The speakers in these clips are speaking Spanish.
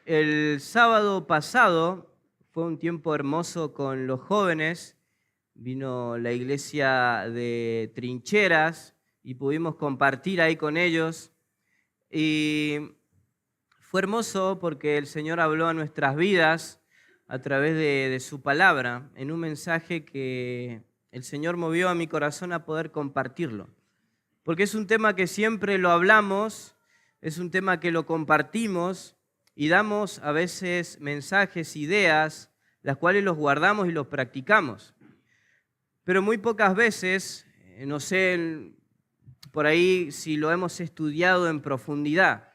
El sábado pasado fue un tiempo hermoso con los jóvenes. Vino la iglesia de Trincheras y pudimos compartir ahí con ellos. Y fue hermoso porque el Señor habló a nuestras vidas a través de su palabra, en un mensaje que el Señor movió a mi corazón a poder compartirlo. Porque es un tema que siempre lo hablamos, es un tema que lo compartimos y damos a veces mensajes, ideas, las cuales los guardamos y los practicamos. Pero muy pocas veces, no sé por ahí si lo hemos estudiado en profundidad.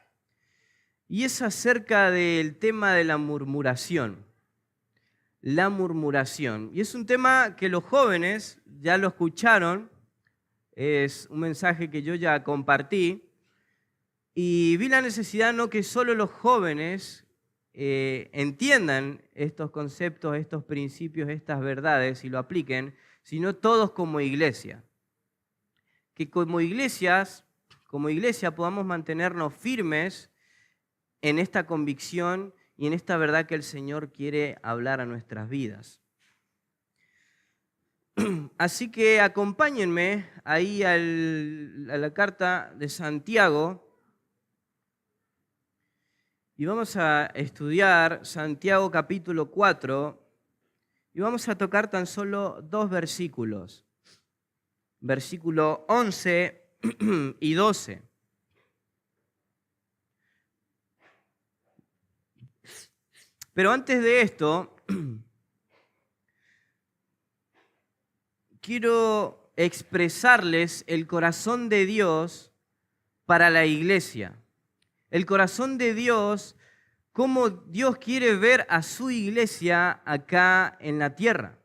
Y es acerca del tema de la murmuración. La murmuración. Y es un tema que los jóvenes ya lo escucharon. Es un mensaje que yo ya compartí. Y vi la necesidad no que solo los jóvenes entiendan estos conceptos, estos principios, estas verdades y lo apliquen, sino todos como iglesia. Que como iglesia podamos mantenernos firmes en esta convicción y en esta verdad que el Señor quiere hablar a nuestras vidas. Así que acompáñenme ahí a la carta de Santiago y vamos a estudiar Santiago capítulo 4 y vamos a tocar tan solo 2 versículos, versículo 11 y 12. Pero antes de esto, quiero expresarles el corazón de Dios para la iglesia. El corazón de Dios, cómo Dios quiere ver a su iglesia acá en la tierra.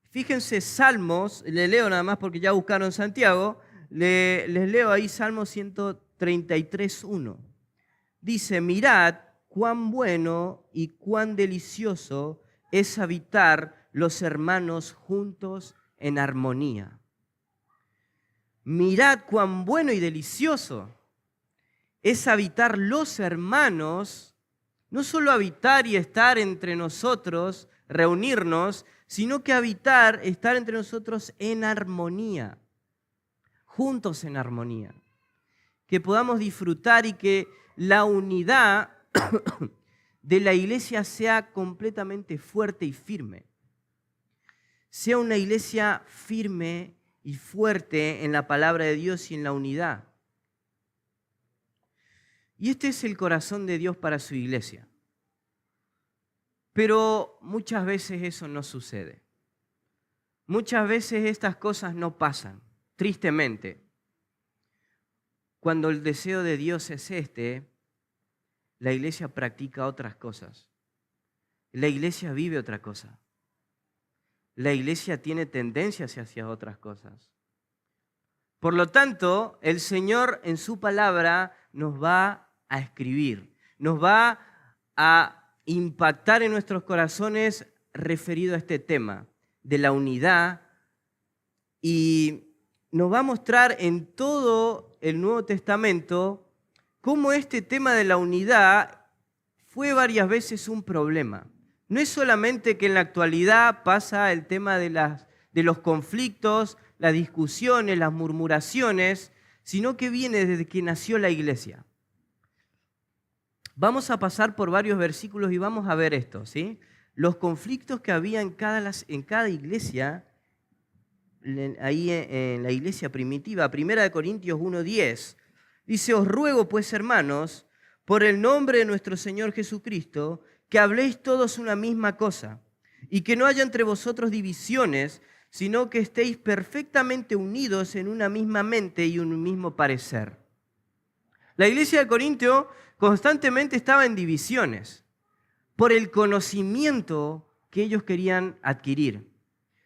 Fíjense Salmos, le leo nada más porque ya buscaron Santiago, les leo ahí Salmo 133:1. Dice, mirad cuán bueno y cuán delicioso es habitar los hermanos juntos en armonía. Mirad cuán bueno y delicioso es habitar los hermanos, no solo habitar y estar entre nosotros, reunirnos, sino que habitar, estar entre nosotros en armonía, juntos en armonía. Que podamos disfrutar y que la unidad de la iglesia sea completamente fuerte y firme. Sea una iglesia firme y fuerte en la palabra de Dios y en la unidad. Y este es el corazón de Dios para su iglesia. Pero muchas veces eso no sucede. Muchas veces estas cosas no pasan, tristemente. Cuando el deseo de Dios es la iglesia practica otras cosas. La iglesia vive otra cosa. La iglesia tiene tendencias hacia otras cosas. Por lo tanto, el Señor en su palabra nos va a escribir, nos va a impactar en nuestros corazones referido a este tema de la unidad y nos va a mostrar en todo el Nuevo Testamento cómo este tema de la unidad fue varias veces un problema. No es solamente que en la actualidad pasa el tema de los conflictos, las discusiones, las murmuraciones, sino que viene desde que nació la iglesia. Vamos a pasar por varios versículos y vamos a ver esto, ¿sí? Los conflictos que había en cada iglesia, ahí en la iglesia primitiva. 1 Corintios 1:10 dice, os ruego pues, hermanos, por el nombre de nuestro Señor Jesucristo, que habléis todos una misma cosa y que no haya entre vosotros divisiones, sino que estéis perfectamente unidos en una misma mente y un mismo parecer. La iglesia de Corintio constantemente estaba en divisiones por el conocimiento que ellos querían adquirir.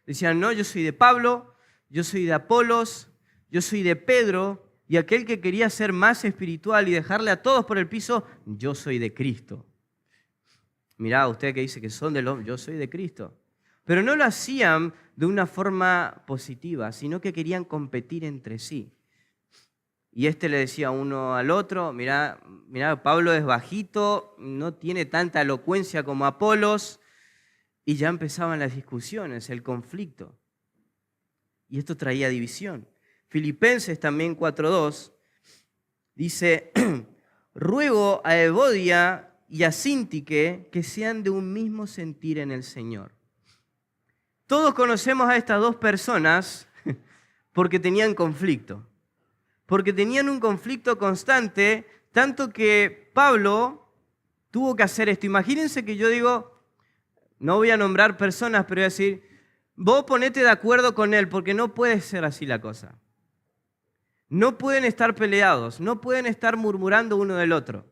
Decían, no, yo soy de Pablo, yo soy de Apolos, yo soy de Pedro, y aquel que quería ser más espiritual y dejarle a todos por el piso, yo soy de Cristo. Mirá, usted que dice que son del hombre, yo soy de Cristo. Pero no lo hacían de una forma positiva, sino que querían competir entre sí. Y este le decía uno al otro, mirá, Pablo es bajito, no tiene tanta elocuencia como Apolos. Y ya empezaban las discusiones, el conflicto. Y esto traía división. Filipenses también 4:2 dice, ruego a Evodia y a Síntique que sean de un mismo sentir en el Señor. Todos conocemos a estas dos personas porque tenían conflicto. Porque tenían un conflicto constante, tanto que Pablo tuvo que hacer esto. Imagínense que yo digo, no voy a nombrar personas, pero voy a decir, vos ponete de acuerdo con él, porque no puede ser así la cosa. No pueden estar peleados, no pueden estar murmurando uno del otro.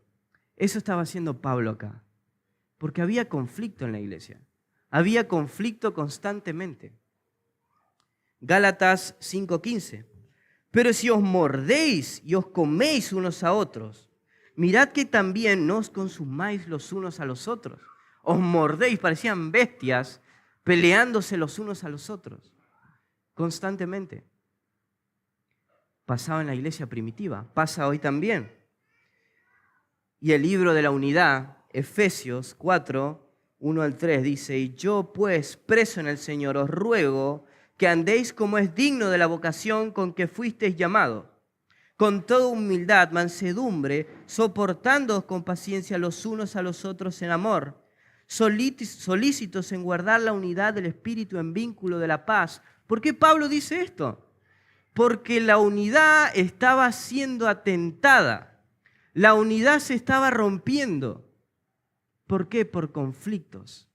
Eso estaba haciendo Pablo acá, porque había conflicto en la iglesia. Había conflicto constantemente. Gálatas 5:15. Pero si os mordéis y os coméis unos a otros, mirad que también no os consumáis los unos a los otros. Os mordéis, parecían bestias, peleándose los unos a los otros, constantemente. Pasaba en la iglesia primitiva, pasa hoy también. Y el libro de la unidad, Efesios 4:1-3, dice, y yo pues, preso en el Señor, os ruego que andéis como es digno de la vocación con que fuisteis llamados, con toda humildad, mansedumbre, soportándoos con paciencia los unos a los otros en amor, solícitos en guardar la unidad del Espíritu en vínculo de la paz. ¿Por qué Pablo dice esto? Porque la unidad estaba siendo atentada, la unidad se estaba rompiendo. ¿Por qué? Por conflictos.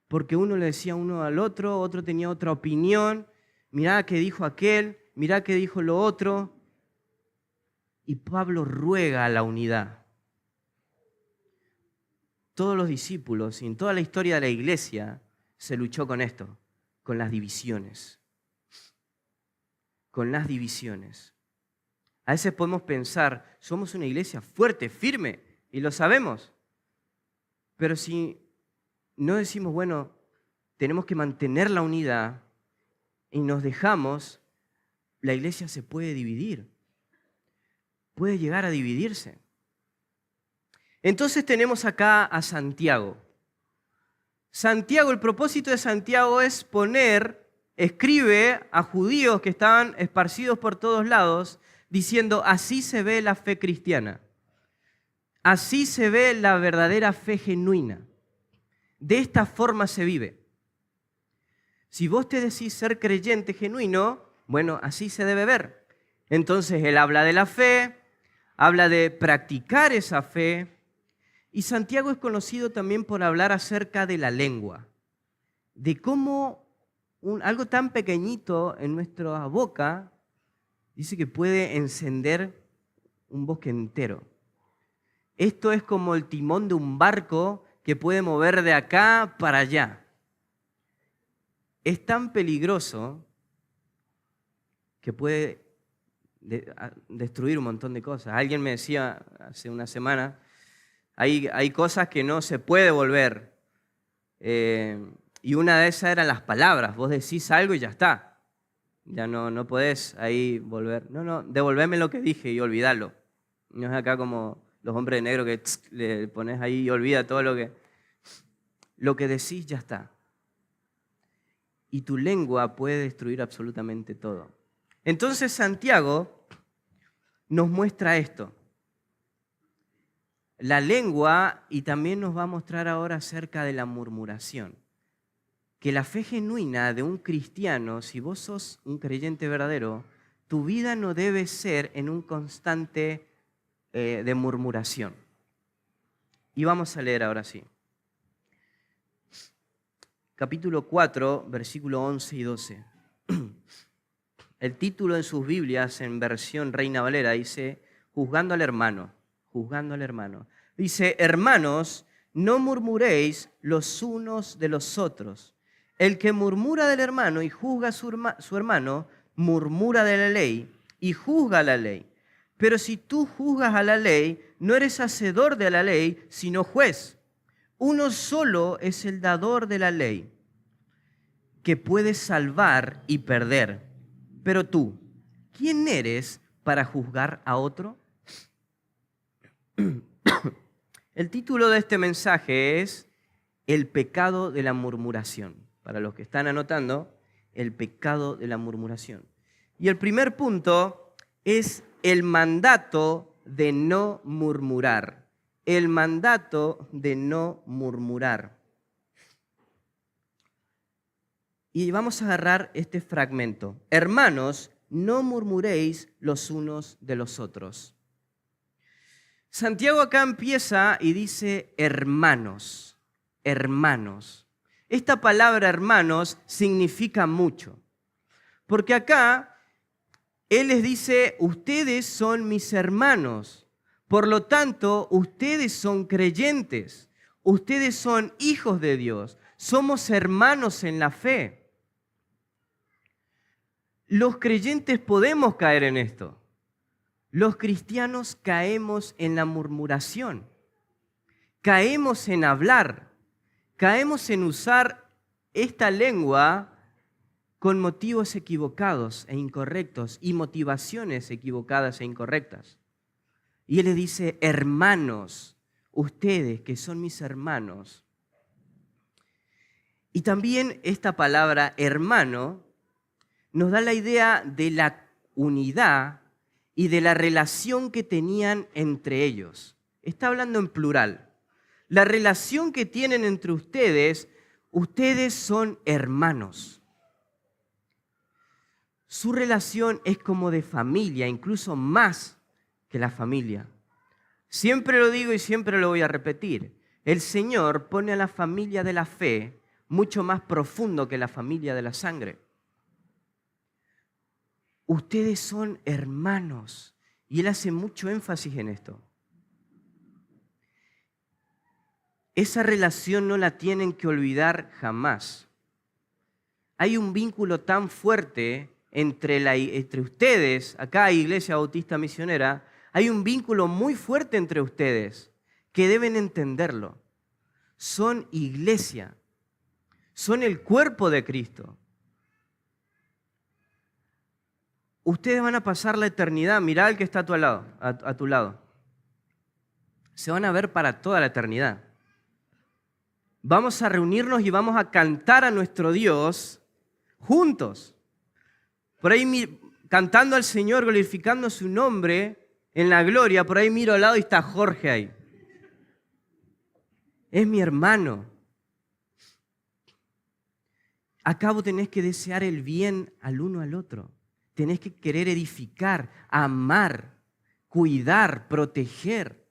Porque uno le decía uno al otro, otro tenía otra opinión, mirá qué dijo aquel, mirá qué dijo lo otro. Y Pablo ruega a la unidad. Todos los discípulos y en toda la historia de la iglesia se luchó con esto, con las divisiones. Con las divisiones. A veces podemos pensar, somos una iglesia fuerte, firme, y lo sabemos. Pero si no decimos, bueno, tenemos que mantener la unidad y nos dejamos, la iglesia se puede dividir. Puede llegar a dividirse. Entonces tenemos acá a Santiago. Santiago, el propósito de Santiago es escribe a judíos que estaban esparcidos por todos lados, diciendo, así se ve la fe cristiana. Así se ve la verdadera fe genuina. De esta forma se vive. Si vos te decís ser creyente genuino, bueno, así se debe ver. Entonces él habla de la fe, habla de practicar esa fe, y Santiago es conocido también por hablar acerca de la lengua, de cómo algo tan pequeñito en nuestra boca dice que puede encender un bosque entero. Esto es como el timón de un barco que puede mover de acá para allá. Es tan peligroso que puede destruir un montón de cosas. Alguien me decía hace una semana, hay cosas que no se puede volver. Y una de esas eran las palabras. Vos decís algo y ya está. Ya no podés ahí volver. No, devolveme lo que dije y olvidalo. No es acá como los hombres de negro que le pones ahí y olvida todo lo que decís, ya está. Y tu lengua puede destruir absolutamente todo. Entonces Santiago nos muestra esto. La lengua, y también nos va a mostrar ahora acerca de la murmuración. Que la fe genuina de un cristiano, si vos sos un creyente verdadero, tu vida no debe ser en un constante de murmuración. Y vamos a leer ahora sí. Capítulo 4, versículo 11 y 12. El título en sus Biblias, en versión Reina Valera, dice, juzgando al hermano. Dice, hermanos, no murmuréis los unos de los otros. El que murmura del hermano y juzga a su hermano, murmura de la ley y juzga a la ley. Pero si tú juzgas a la ley, no eres hacedor de la ley, sino juez. Uno solo es el dador de la ley, que puede salvar y perder. Pero tú, ¿quién eres para juzgar a otro? El título de este mensaje es El pecado de la murmuración. Para los que están anotando, el pecado de la murmuración. Y el primer punto es el mandato de no murmurar. El mandato de no murmurar. Y vamos a agarrar este fragmento. Hermanos, no murmuréis los unos de los otros. Santiago acá empieza y dice hermanos, hermanos. Esta palabra hermanos significa mucho, porque acá él les dice, ustedes son mis hermanos, por lo tanto, ustedes son creyentes, ustedes son hijos de Dios, somos hermanos en la fe. Los creyentes podemos caer en esto. Los cristianos caemos en la murmuración, caemos en hablar, caemos en usar esta lengua con motivos equivocados e incorrectos y motivaciones equivocadas e incorrectas. Y él le dice, hermanos, ustedes que son mis hermanos. Y también esta palabra hermano nos da la idea de la unidad y de la relación que tenían entre ellos. Está hablando en plural. La relación que tienen entre ustedes, ustedes son hermanos. Su relación es como de familia, incluso más que la familia. Siempre lo digo y siempre lo voy a repetir. El Señor pone a la familia de la fe mucho más profundo que la familia de la sangre. Ustedes son hermanos. Y Él hace mucho énfasis en esto. Esa relación no la tienen que olvidar jamás. Hay un vínculo tan fuerte entre ustedes, acá Iglesia Bautista Misionera, hay un vínculo muy fuerte entre ustedes que deben entenderlo. Son iglesia, son el cuerpo de Cristo. Ustedes van a pasar la eternidad, mirá al que está a tu lado. Se van a ver para toda la eternidad. Vamos a reunirnos y vamos a cantar a nuestro Dios juntos. Por ahí cantando al Señor, glorificando su nombre en la gloria. Por ahí miro al lado y está Jorge ahí. Es mi hermano. Acá vos tenés que desear el bien al uno al otro. Tenés que querer edificar, amar, cuidar, proteger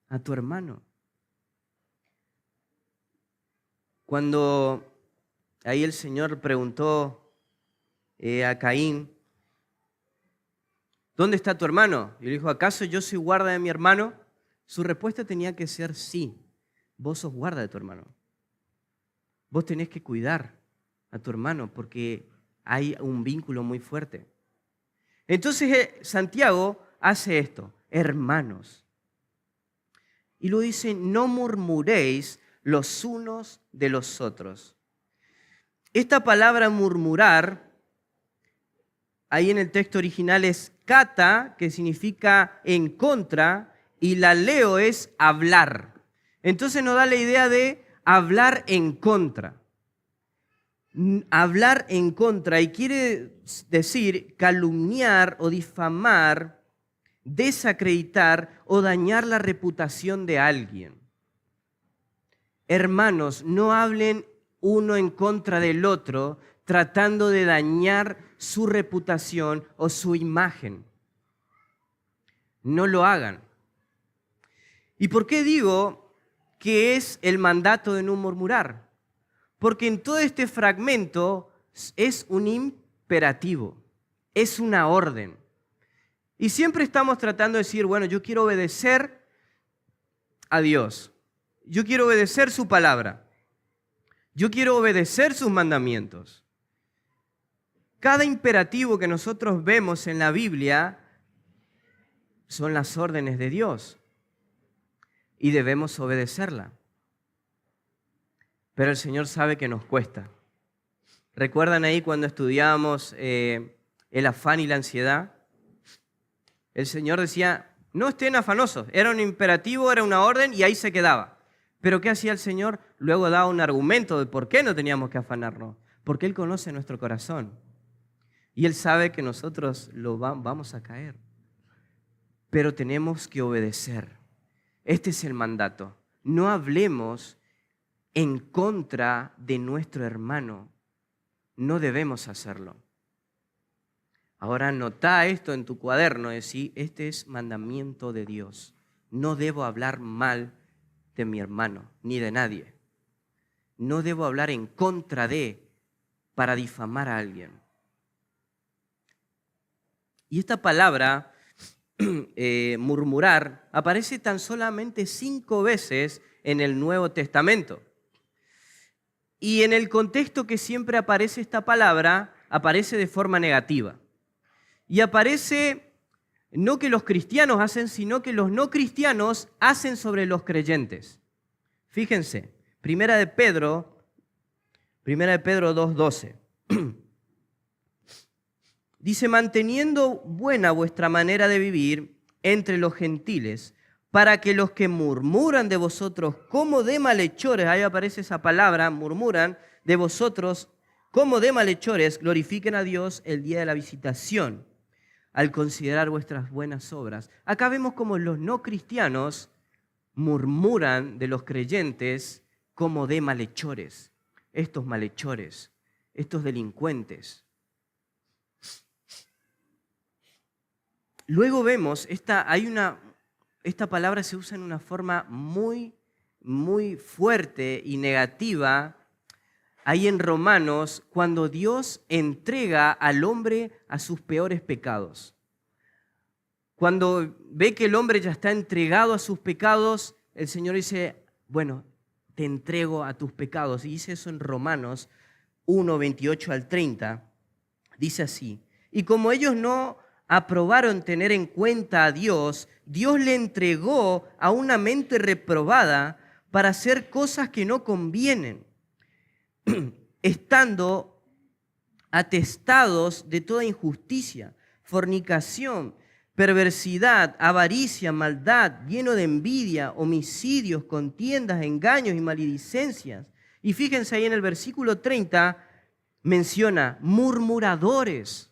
a tu hermano. Cuando ahí el Señor preguntó a Caín, ¿dónde está tu hermano? Y le dijo, ¿acaso yo soy guarda de mi hermano? Su respuesta tenía que ser sí, vos sos guarda de tu hermano. Vos tenés que cuidar a tu hermano porque hay un vínculo muy fuerte. Entonces Santiago hace esto, hermanos. Y lo dice, no murmuréis los unos de los otros. Esta palabra murmurar, ahí en el texto original es kata, que significa en contra, y la leo es hablar. Entonces nos da la idea de hablar en contra. Hablar en contra, y quiere decir calumniar o difamar, desacreditar o dañar la reputación de alguien. Hermanos, no hablen uno en contra del otro tratando de dañar su reputación o su imagen. No lo hagan. ¿Y por qué digo que es el mandato de no murmurar? Porque en todo este fragmento es un imperativo, es una orden. Y siempre estamos tratando de decir, bueno, yo quiero obedecer a Dios. Yo quiero obedecer su palabra. Yo quiero obedecer sus mandamientos. Cada imperativo que nosotros vemos en la Biblia son las órdenes de Dios y debemos obedecerla. Pero el Señor sabe que nos cuesta. ¿Recuerdan ahí cuando estudiábamos el afán y la ansiedad? El Señor decía, no estén afanosos. Era un imperativo, era una orden y ahí se quedaba. Pero ¿qué hacía el Señor? Luego daba un argumento de por qué no teníamos que afanarnos. Porque Él conoce nuestro corazón. Y Él sabe que nosotros vamos a caer. Pero tenemos que obedecer. Este es el mandato. No hablemos en contra de nuestro hermano. No debemos hacerlo. Ahora anotá esto en tu cuaderno, decir, este es mandamiento de Dios. No debo hablar mal de mi hermano, ni de nadie. No debo hablar en contra de, para difamar a alguien. Y esta palabra, murmurar, aparece tan solamente 5 veces en el Nuevo Testamento. Y en el contexto que siempre aparece esta palabra, aparece de forma negativa. Y aparece no que los cristianos hacen, sino que los no cristianos hacen sobre los creyentes. Fíjense, Primera de Pedro 2:12. Dice, manteniendo buena vuestra manera de vivir entre los gentiles, para que los que murmuran de vosotros como de malhechores, ahí aparece esa palabra, murmuran de vosotros como de malhechores, glorifiquen a Dios el día de la visitación, al considerar vuestras buenas obras. Acá vemos como los no cristianos murmuran de los creyentes como de malhechores, estos malhechores, estos delincuentes. Luego vemos, esta palabra se usa en una forma muy, muy fuerte y negativa ahí en Romanos, cuando Dios entrega al hombre a sus peores pecados. Cuando ve que el hombre ya está entregado a sus pecados, el Señor dice, bueno, te entrego a tus pecados. Y dice eso en Romanos 1, 28 al 30. Dice así, y como ellos no aprobaron tener en cuenta a Dios, Dios le entregó a una mente reprobada para hacer cosas que no convienen, estando atestados de toda injusticia, fornicación, perversidad, avaricia, maldad, lleno de envidia, homicidios, contiendas, engaños y maledicencias. Y fíjense ahí en el versículo 30, menciona murmuradores.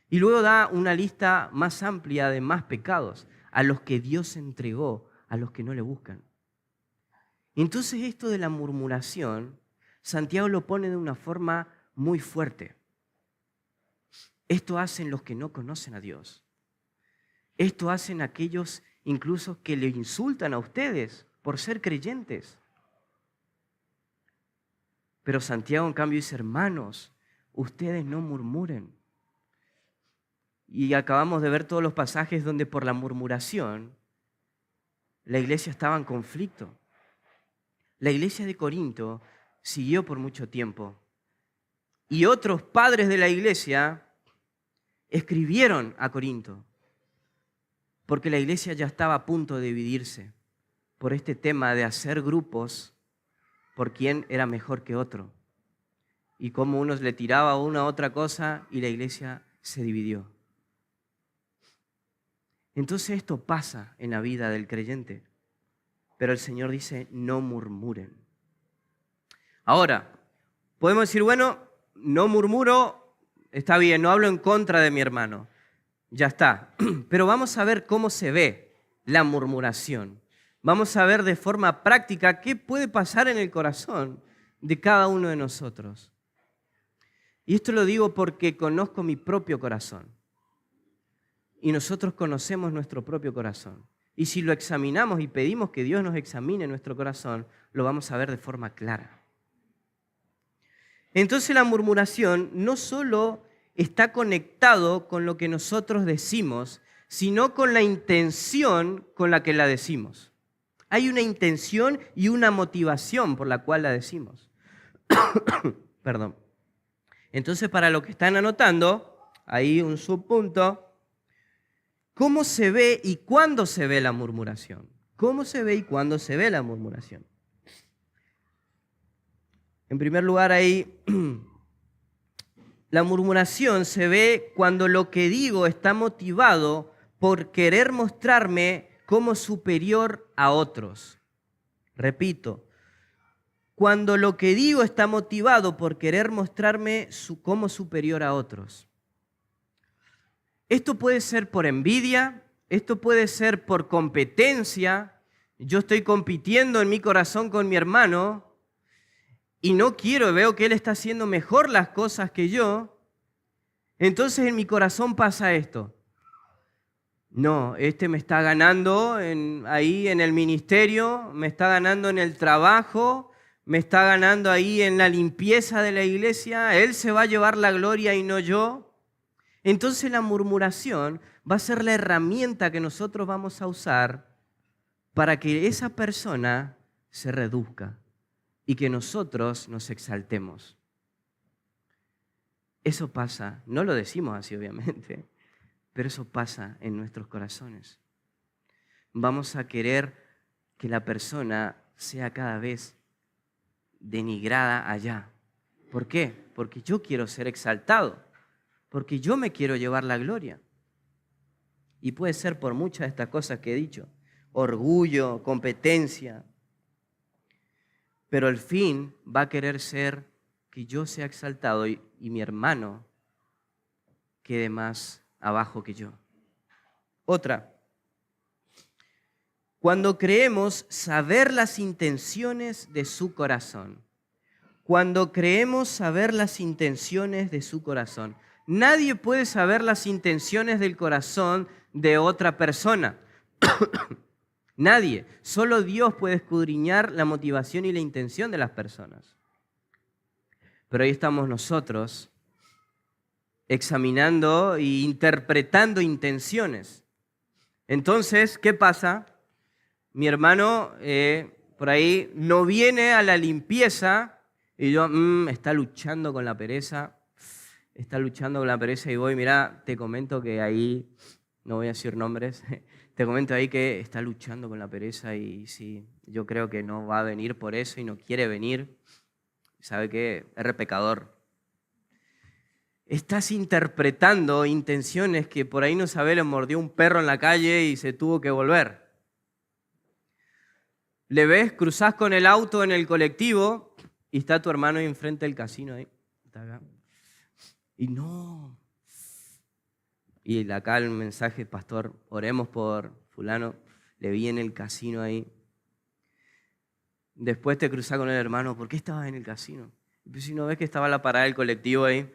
Y luego da una lista más amplia de más pecados, a los que Dios entregó, a los que no le buscan. Entonces esto de la murmuración, Santiago lo pone de una forma muy fuerte. Esto hacen los que no conocen a Dios. Esto hacen aquellos incluso que le insultan a ustedes por ser creyentes. Pero Santiago en cambio dice, hermanos, ustedes no murmuren. Y acabamos de ver todos los pasajes donde por la murmuración la iglesia estaba en conflicto. La iglesia de Corinto siguió por mucho tiempo. Y otros padres de la iglesia escribieron a Corinto, porque la iglesia ya estaba a punto de dividirse por este tema de hacer grupos por quién era mejor que otro. Y cómo unos le tiraba a una otra cosa y la iglesia se dividió. Entonces esto pasa en la vida del creyente. Pero el Señor dice, no murmuren. Ahora, podemos decir, bueno, no murmuro, está bien, no hablo en contra de mi hermano. Ya está. Pero vamos a ver cómo se ve la murmuración. Vamos a ver de forma práctica qué puede pasar en el corazón de cada uno de nosotros. Y esto lo digo porque conozco mi propio corazón. Y nosotros conocemos nuestro propio corazón. Y si lo examinamos y pedimos que Dios nos examine nuestro corazón, lo vamos a ver de forma clara. Entonces la murmuración no solo está conectado con lo que nosotros decimos, sino con la intención con la que la decimos. Hay una intención y una motivación por la cual la decimos. Perdón. Entonces, para los que están anotando, ahí un subpunto. ¿Cómo se ve y cuándo se ve la murmuración? ¿Cómo se ve y cuándo se ve la murmuración? En primer lugar, ahí, la murmuración se ve cuando lo que digo está motivado por querer mostrarme como superior a otros. Repito, cuando lo que digo está motivado por querer mostrarme como superior a otros. Esto puede ser por envidia, esto puede ser por competencia. Yo estoy compitiendo en mi corazón con mi hermano y no quiero, veo que él está haciendo mejor las cosas que yo. Entonces en mi corazón pasa esto. No, este me está ganando ahí en el ministerio, me está ganando en el trabajo, me está ganando ahí en la limpieza de la iglesia. Él se va a llevar la gloria y no yo. Entonces la murmuración va a ser la herramienta que nosotros vamos a usar para que esa persona se reduzca y que nosotros nos exaltemos. Eso pasa, no lo decimos así obviamente, pero eso pasa en nuestros corazones. Vamos a querer que la persona sea cada vez denigrada allá. ¿Por qué? Porque yo quiero ser exaltado, porque yo me quiero llevar la gloria. Y puede ser por muchas de estas cosas que he dicho. Orgullo, competencia. Pero el fin va a querer ser que yo sea exaltado y mi hermano quede más abajo que yo. Otra. Cuando creemos saber las intenciones de su corazón. Cuando creemos saber las intenciones de su corazón. Nadie puede saber las intenciones del corazón de otra persona. Nadie. Solo Dios puede escudriñar la motivación y la intención de las personas. Pero ahí estamos nosotros examinando e interpretando intenciones. Entonces, ¿qué pasa? Mi hermano por ahí no viene a la limpieza y yo, está luchando con la pereza. Está luchando con la pereza y voy, mira, te comento que ahí, no voy a decir nombres, te comento ahí que está luchando con la pereza y sí, yo creo que no va a venir por eso y no quiere venir. ¿Sabe qué? Es pecador. Estás interpretando intenciones que por ahí no sabe, le mordió un perro en la calle y se tuvo que volver. Le ves, cruzás con el auto en el colectivo y está tu hermano ahí enfrente del casino ahí. Está acá. Y no. Y acá el mensaje, pastor, oremos por fulano, le vi en el casino ahí. Después te cruzás con el hermano, ¿por qué estabas en el casino? Y pues si no ves que estaba la parada del colectivo ahí.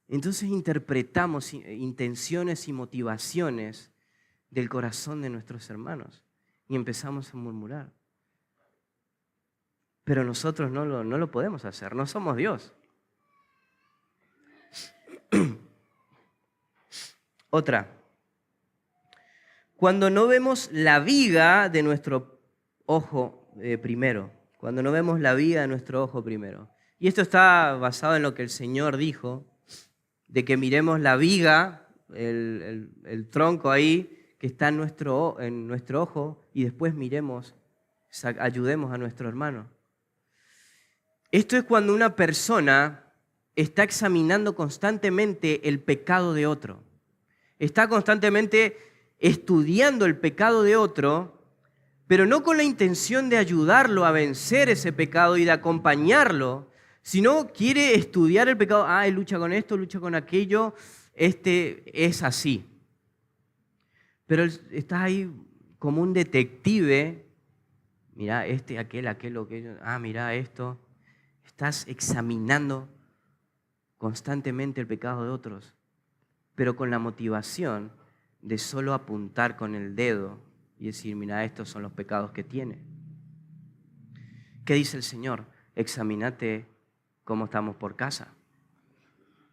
Entonces interpretamos intenciones y motivaciones del corazón de nuestros hermanos y empezamos a murmurar. Pero nosotros no lo podemos hacer, no somos Dios. Otra. Cuando no vemos la viga de nuestro ojo primero. Cuando no vemos la viga de nuestro ojo primero. Y esto está basado en lo que el Señor dijo, de que miremos la viga, el tronco ahí, que está en nuestro ojo, y después miremos, ayudemos a nuestro hermano. Esto es cuando una persona está examinando constantemente el pecado de otro. Está constantemente estudiando el pecado de otro, pero no con la intención de ayudarlo a vencer ese pecado y de acompañarlo, sino quiere estudiar el pecado. Él lucha con esto, lucha con aquello, este es así. Pero estás ahí como un detective, mira, aquel, aquello, mira esto. Estás examinando constantemente el pecado de otros, pero con la motivación de solo apuntar con el dedo y decir, mira, estos son los pecados que tiene. ¿Qué dice el Señor? Examínate cómo estamos por casa.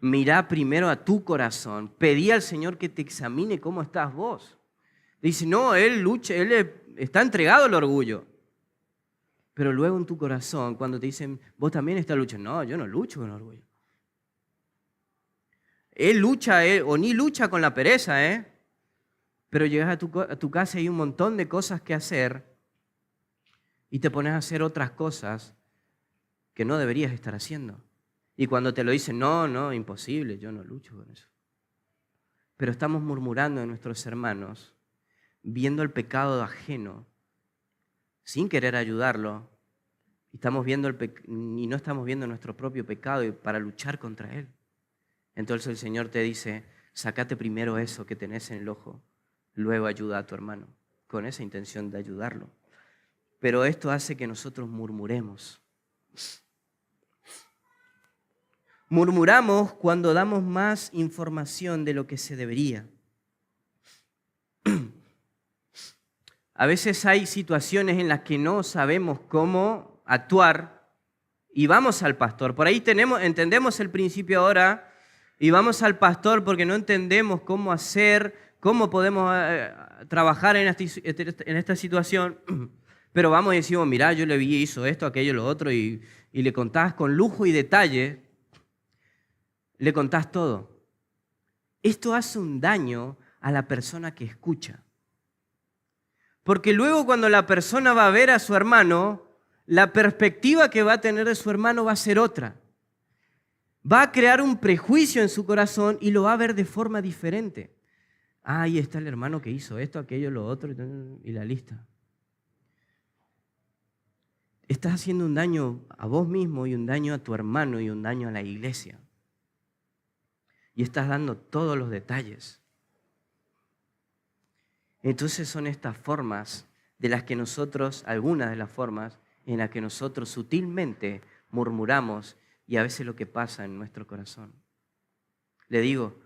Mirá primero a tu corazón. Pedí al Señor que te examine cómo estás vos. Dice, no, Él lucha, está entregado al orgullo. Pero luego en tu corazón, cuando te dicen, vos también estás luchando. No, yo no lucho con orgullo. Él lucha, o ni lucha con la pereza, pero llegas a tu casa y hay un montón de cosas que hacer y te pones a hacer otras cosas que no deberías estar haciendo. Y cuando te lo dicen, no, imposible, yo no lucho con eso. pero estamos murmurando de nuestros hermanos, viendo el pecado ajeno, sin querer ayudarlo, y no estamos viendo nuestro propio pecado para luchar contra él. Entonces el Señor te dice, sácate primero eso que tenés en el ojo, luego ayuda a tu hermano, con esa intención de ayudarlo. Pero esto hace que nosotros murmuremos. Murmuramos cuando damos más información de lo que se debería. A veces hay situaciones en las que no sabemos cómo actuar y vamos al pastor. Por ahí entendemos el principio ahora y vamos al pastor porque no entendemos cómo hacer, cómo podemos trabajar en esta situación. Pero vamos y decimos, mirá, yo le vi, hizo esto, aquello, lo otro, y le contás con lujo y detalle, le contás todo. Esto hace un daño a la persona que escucha. Porque luego cuando la persona va a ver a su hermano, la perspectiva que va a tener de su hermano va a ser otra. Va a crear un prejuicio en su corazón y lo va a ver de forma diferente. Ah, ahí está el hermano que hizo esto, aquello, lo otro, y la lista. Estás haciendo un daño a vos mismo y un daño a tu hermano y un daño a la iglesia. Y estás dando todos los detalles. Entonces son estas formas de las que nosotros, algunas de las formas en las que nosotros sutilmente murmuramos y a veces lo que pasa en nuestro corazón. Le digo,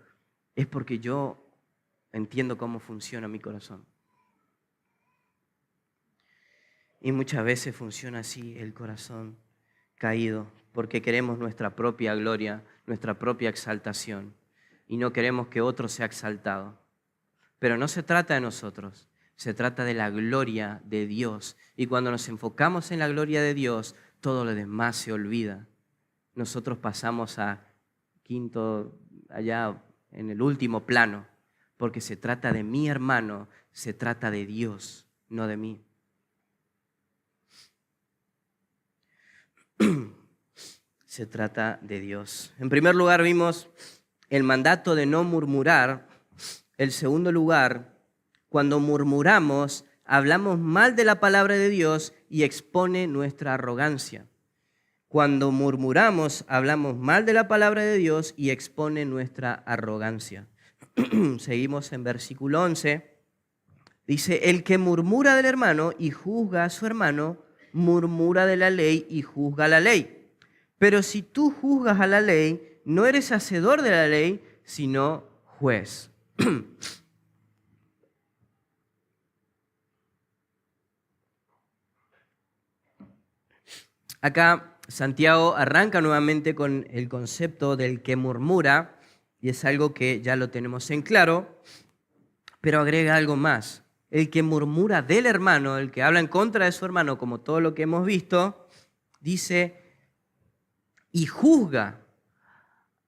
es porque yo entiendo cómo funciona mi corazón. Y muchas veces funciona así el corazón caído, porque queremos nuestra propia gloria, nuestra propia exaltación, y no queremos que otro sea exaltado. Pero no se trata de nosotros, se trata de la gloria de Dios. Y cuando nos enfocamos en la gloria de Dios, todo lo demás se olvida. Nosotros pasamos a quinto, allá en el último plano, porque se trata de mi hermano, se trata de Dios, no de mí. Se trata de Dios. En primer lugar vimos el mandato de no murmurar. En segundo lugar, cuando murmuramos, hablamos mal de la palabra de Dios y expone nuestra arrogancia. Cuando murmuramos, hablamos mal de la palabra de Dios y expone nuestra arrogancia. Seguimos en versículo 11. Dice, el que murmura del hermano y juzga a su hermano, murmura de la ley y juzga la ley. Pero si tú juzgas a la ley, no eres hacedor de la ley, sino juez. Acá Santiago arranca nuevamente con el concepto del que murmura, y es algo que ya lo tenemos en claro, pero agrega algo más. El que murmura del hermano, el que habla en contra de su hermano, como todo lo que hemos visto, dice, y juzga.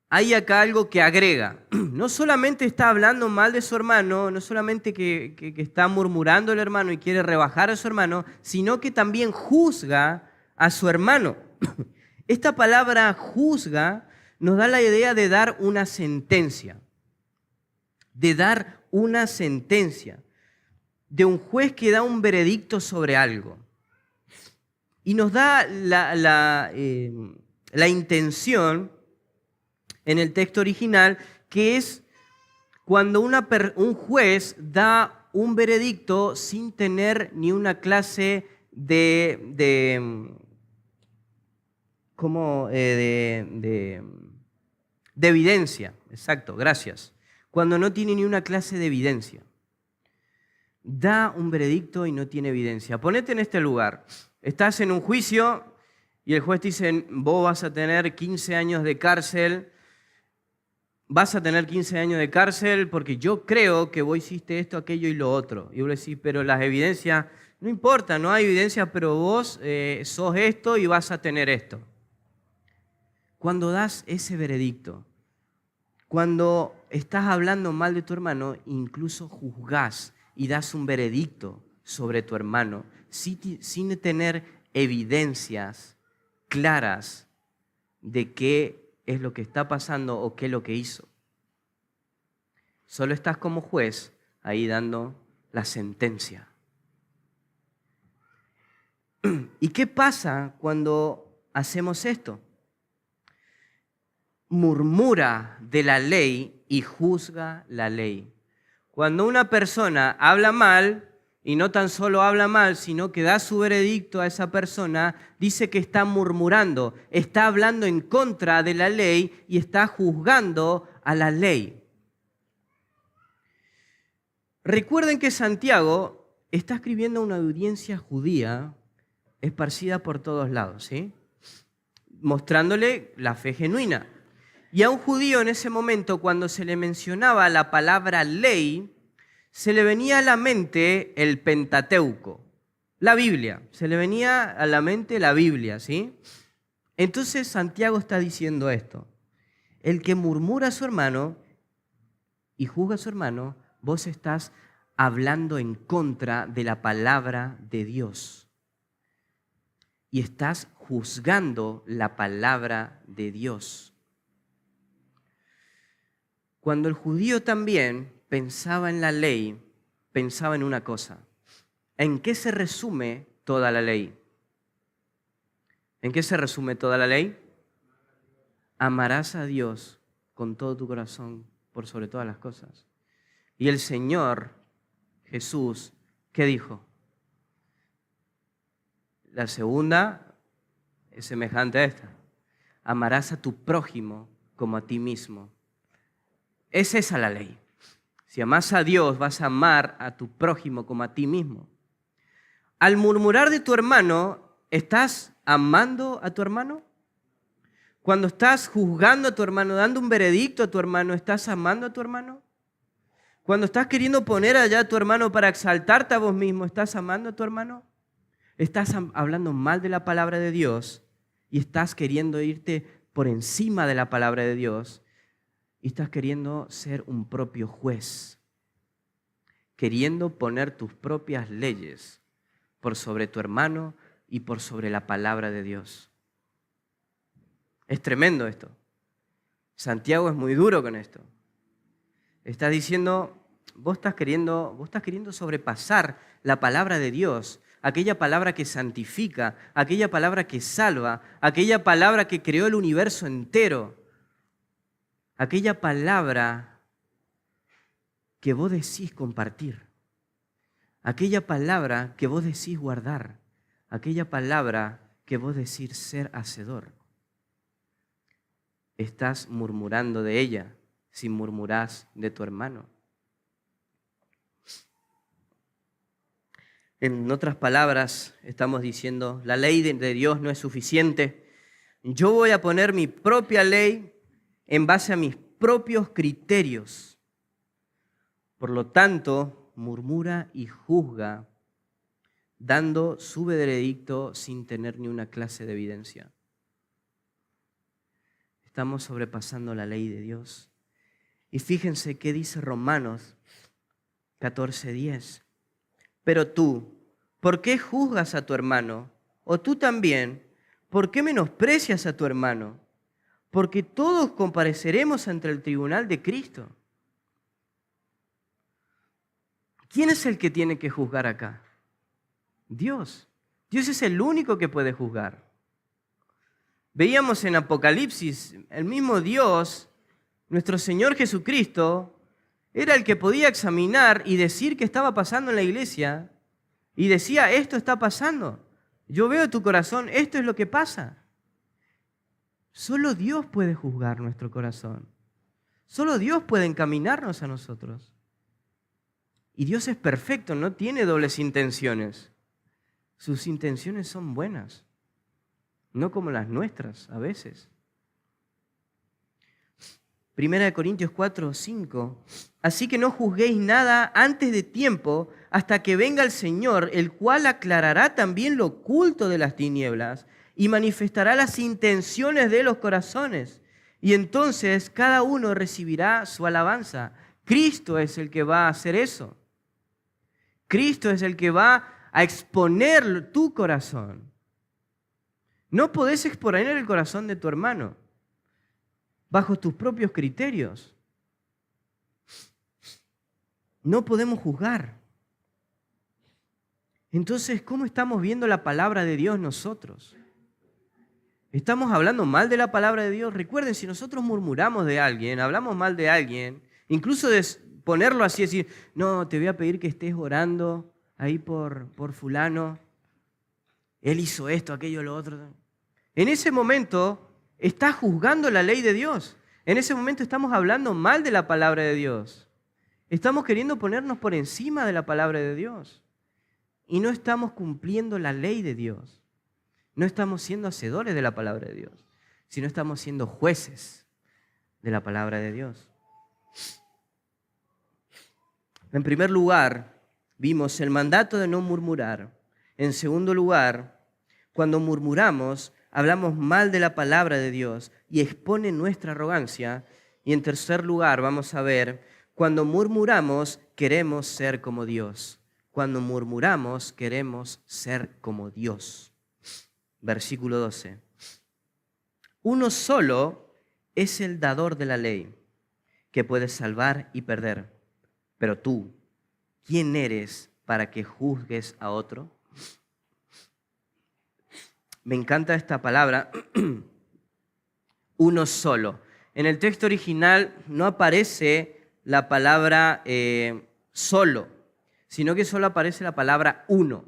Hay acá algo que agrega. No solamente está hablando mal de su hermano, no solamente que está murmurando el hermano y quiere rebajar a su hermano, sino que también juzga a su hermano. Esta palabra juzga nos da la idea de dar una sentencia, de dar una sentencia, de un juez que da un veredicto sobre algo. Y nos da la intención en el texto original, que es cuando un juez da un veredicto sin tener ni una clase de evidencia. Exacto, gracias. Cuando no tiene ni una clase de evidencia. Da un veredicto y no tiene evidencia. Ponete en este lugar. Estás en un juicio y el juez te dice, vos vas a tener 15 años de cárcel. Vas a tener 15 años de cárcel porque yo creo que vos hiciste esto, aquello y lo otro. Y vos decís, pero las evidencias, no importa, no hay evidencia, pero vos sos esto y vas a tener esto. Cuando das ese veredicto, cuando estás hablando mal de tu hermano, incluso juzgás y das un veredicto sobre tu hermano sin tener evidencias claras de qué es lo que está pasando o qué es lo que hizo. Solo estás como juez ahí dando la sentencia. ¿Y qué pasa cuando hacemos esto? Murmura de la ley y juzga la ley. Cuando una persona habla mal, y no tan solo habla mal, sino que da su veredicto a esa persona, dice que está murmurando, está hablando en contra de la ley y está juzgando a la ley. Recuerden que Santiago está escribiendo a una audiencia judía esparcida por todos lados, ¿sí? Mostrándole la fe genuina. Y a un judío en ese momento, cuando se le mencionaba la palabra ley, se le venía a la mente el Pentateuco, la Biblia. Se le venía a la mente la Biblia, ¿sí? Entonces Santiago está diciendo esto. El que murmura a su hermano y juzga a su hermano, vos estás hablando en contra de la palabra de Dios. Y estás juzgando la palabra de Dios. Cuando el judío también pensaba en la ley, pensaba en una cosa. ¿En qué se resume toda la ley? ¿En qué se resume toda la ley? Amarás a Dios con todo tu corazón, por sobre todas las cosas. Y el Señor Jesús, ¿qué dijo? La segunda es semejante a esta. Amarás a tu prójimo como a ti mismo. Es esa la ley. Si amás a Dios, vas a amar a tu prójimo como a ti mismo. Al murmurar de tu hermano, ¿estás amando a tu hermano? Cuando estás juzgando a tu hermano, dando un veredicto a tu hermano, ¿estás amando a tu hermano? Cuando estás queriendo poner allá a tu hermano para exaltarte a vos mismo, ¿estás amando a tu hermano? Estás hablando mal de la palabra de Dios y estás queriendo irte por encima de la palabra de Dios. Y estás queriendo ser un propio juez, queriendo poner tus propias leyes por sobre tu hermano y por sobre la palabra de Dios. Es tremendo esto. Santiago es muy duro con esto. Está diciendo, vos estás queriendo sobrepasar la palabra de Dios, aquella palabra que santifica, aquella palabra que salva, aquella palabra que creó el universo entero. Aquella palabra que vos decís compartir, aquella palabra que vos decís guardar, aquella palabra que vos decís ser hacedor. Estás murmurando de ella si murmurás de tu hermano. En otras palabras, estamos diciendo, la ley de Dios no es suficiente. Yo voy a poner mi propia ley en base a mis propios criterios. Por lo tanto, murmura y juzga, dando su veredicto sin tener ni una clase de evidencia. Estamos sobrepasando la ley de Dios. Y fíjense qué dice Romanos 14:10. Pero tú, ¿por qué juzgas a tu hermano? O tú también, ¿por qué menosprecias a tu hermano? Porque todos compareceremos ante el tribunal de Cristo. ¿Quién es el que tiene que juzgar acá? Dios. Dios es el único que puede juzgar. Veíamos en Apocalipsis, el mismo Dios, nuestro Señor Jesucristo, era el que podía examinar y decir qué estaba pasando en la iglesia. Y decía, esto está pasando. Yo veo tu corazón, esto es lo que pasa. Solo Dios puede juzgar nuestro corazón. Solo Dios puede encaminarnos a nosotros. Y Dios es perfecto, no tiene dobles intenciones. Sus intenciones son buenas, no como las nuestras a veces. 1 Corintios 4:5. Así que no juzguéis nada antes de tiempo, hasta que venga el Señor, el cual aclarará también lo oculto de las tinieblas y manifestará las intenciones de los corazones. Y entonces cada uno recibirá su alabanza. Cristo es el que va a hacer eso. Cristo es el que va a exponer tu corazón. No podés exponer el corazón de tu hermano bajo tus propios criterios. No podemos juzgar. Entonces, ¿cómo estamos viendo la palabra de Dios nosotros? ¿Estamos hablando mal de la palabra de Dios? Recuerden, si nosotros murmuramos de alguien, hablamos mal de alguien, incluso de ponerlo así, decir, no, te voy a pedir que estés orando ahí por fulano, él hizo esto, aquello, lo otro. En ese momento estás juzgando la ley de Dios. En ese momento estamos hablando mal de la palabra de Dios. Estamos queriendo ponernos por encima de la palabra de Dios. Y no estamos cumpliendo la ley de Dios. No estamos siendo hacedores de la palabra de Dios, sino estamos siendo jueces de la palabra de Dios. En primer lugar, vimos el mandato de no murmurar. En segundo lugar, cuando murmuramos, hablamos mal de la palabra de Dios y expone nuestra arrogancia. Y en tercer lugar, vamos a ver, cuando murmuramos, queremos ser como Dios. Cuando murmuramos, queremos ser como Dios. Versículo 12. Uno solo es el dador de la ley, que puede salvar y perder. Pero tú, ¿quién eres para que juzgues a otro? Me encanta esta palabra, uno solo. En el texto original no aparece la palabra solo, sino que solo aparece la palabra uno.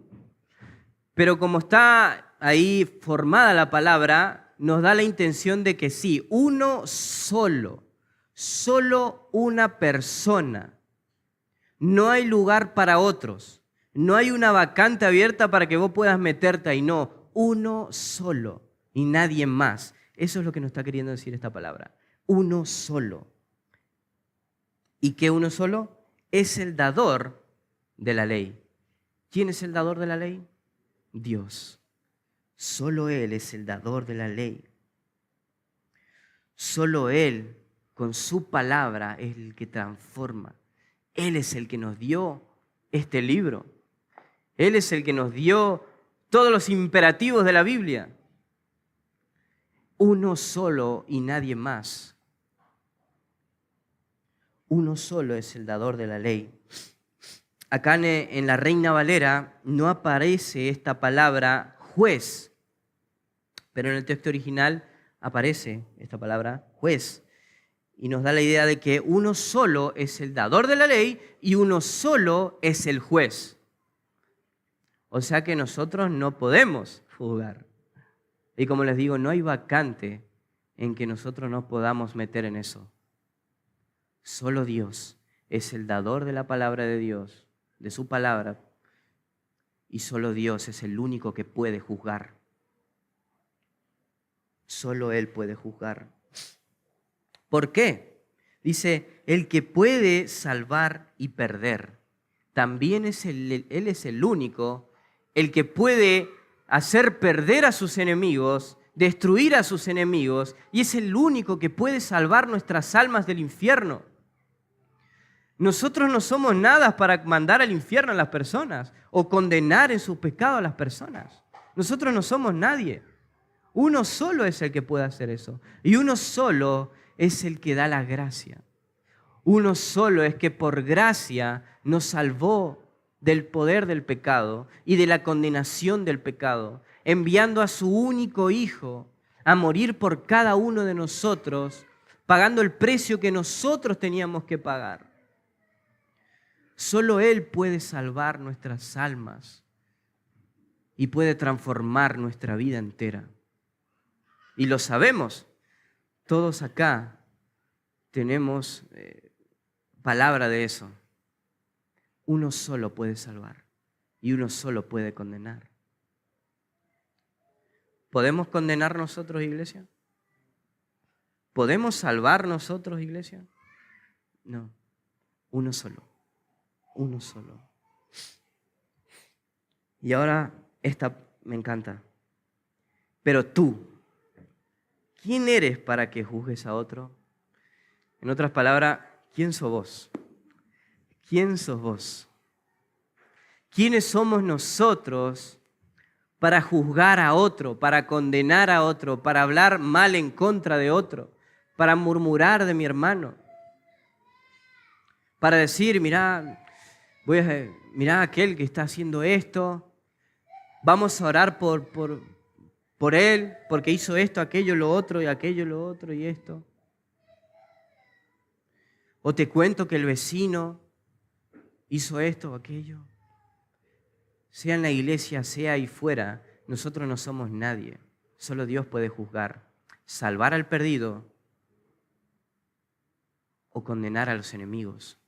Pero como está ahí formada la palabra, nos da la intención de que sí, uno solo, solo una persona. No hay lugar para otros, no hay una vacante abierta para que vos puedas meterte ahí, no, uno solo y nadie más. Eso es lo que nos está queriendo decir esta palabra, uno solo. ¿Y qué uno solo? Es el dador de la ley. ¿Quién es el dador de la ley? Dios. Solo Él es el dador de la ley. Solo Él, con su palabra, es el que transforma. Él es el que nos dio este libro. Él es el que nos dio todos los imperativos de la Biblia. Uno solo y nadie más. Uno solo es el dador de la ley. Acá en la Reina Valera no aparece esta palabra juez, pero en el texto original aparece esta palabra juez. Y nos da la idea de que uno solo es el dador de la ley y uno solo es el juez. O sea que nosotros no podemos juzgar. Y como les digo, no hay vacante en que nosotros nos podamos meter en eso. Solo Dios es el dador de la palabra de Dios, de su palabra, y solo Dios es el único que puede juzgar. Solo Él puede juzgar. ¿Por qué? Dice, el que puede salvar y perder. También Él es el único, el que puede hacer perder a sus enemigos, destruir a sus enemigos, y es el único que puede salvar nuestras almas del infierno. Nosotros no somos nada para mandar al infierno a las personas o condenar en su pecado a las personas. Nosotros no somos nadie. Uno solo es el que puede hacer eso. Y uno solo es el que da la gracia. Uno solo es que por gracia nos salvó del poder del pecado y de la condenación del pecado, enviando a su único Hijo a morir por cada uno de nosotros, pagando el precio que nosotros teníamos que pagar. Solo Él puede salvar nuestras almas y puede transformar nuestra vida entera. Y lo sabemos. Todos acá tenemos palabra de eso. Uno solo puede salvar y uno solo puede condenar. ¿Podemos condenar nosotros, iglesia? ¿Podemos salvar nosotros, iglesia? No, uno solo. Uno solo. Y ahora esta me encanta. Pero tú, ¿quién eres para que juzgues a otro? En otras palabras, ¿quién sos vos? ¿Quién sos vos? ¿Quiénes somos nosotros para juzgar a otro, para condenar a otro, para hablar mal en contra de otro, para murmurar de mi hermano? Para decir, mirá, Mirá aquel que está haciendo esto, vamos a orar por él, porque hizo esto, aquello, lo otro, y aquello, lo otro, y esto. O te cuento que el vecino hizo esto o aquello. Sea en la iglesia, sea ahí fuera, nosotros no somos nadie. Solo Dios puede juzgar, salvar al perdido o condenar a los enemigos.